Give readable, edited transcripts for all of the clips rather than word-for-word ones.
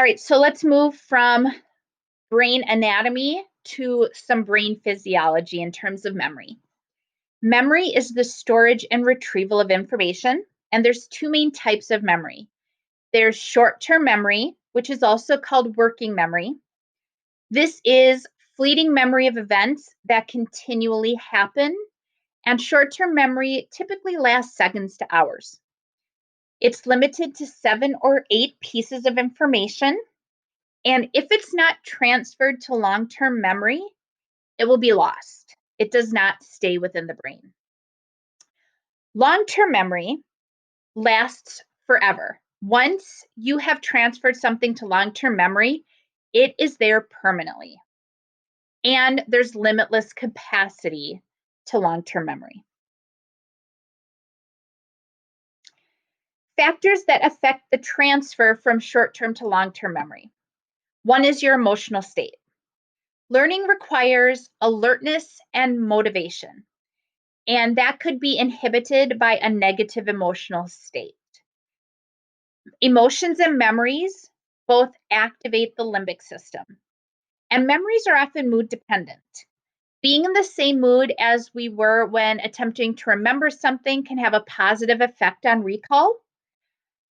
All right, so let's move from brain anatomy to some brain physiology in terms of memory. Memory is the storage and retrieval of information, and there's two main types of memory. There's short-term memory, which is also called working memory. This is fleeting memory of events that continually happen, and short-term memory typically lasts seconds to hours. It's limited to 7 or 8 pieces of information, and if it's not transferred to long-term memory, it will be lost. It does not stay within the brain. Long-term memory lasts forever. Once you have transferred something to long-term memory, it is there permanently. And there's limitless capacity to long-term memory. Factors that affect the transfer from short-term to long-term memory. One is your emotional state. Learning requires alertness and motivation, and that could be inhibited by a negative emotional state. Emotions and memories both activate the limbic system, and memories are often mood dependent. Being in the same mood as we were when attempting to remember something can have a positive effect on recall.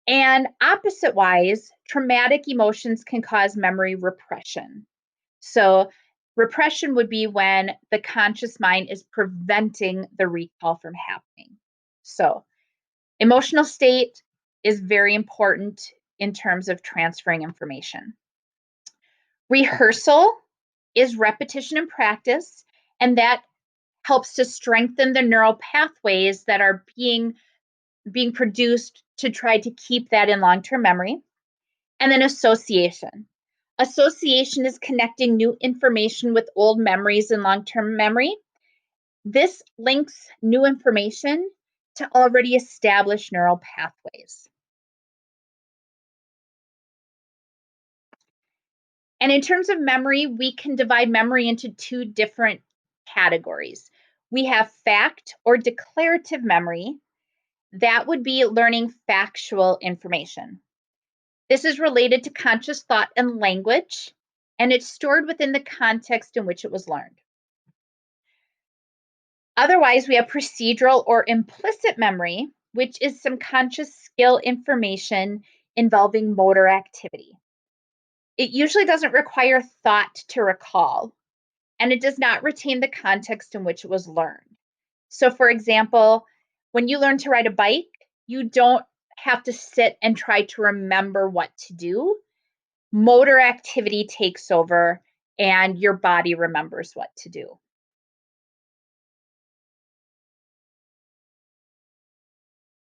And opposite wise, traumatic emotions can cause memory repression. So, repression would be when the conscious mind is preventing the recall from happening. So, emotional state is very important in terms of transferring information. Rehearsal is repetition and practice, and that helps to strengthen the neural pathways that are being produced to try to keep that in long-term memory. And then association. Association is connecting new information with old memories in long-term memory. This links new information to already established neural pathways. And in terms of memory, we can divide memory into two different categories. We have fact or declarative memory. That would be learning factual information. This is related to conscious thought and language, and it's stored within the context in which it was learned. Otherwise, we have procedural or implicit memory, which is some conscious skill information involving motor activity. It usually doesn't require thought to recall, and it does not retain the context in which it was learned. So, for example, when you learn to ride a bike, you don't have to sit and try to remember what to do. Motor activity takes over, and your body remembers what to do.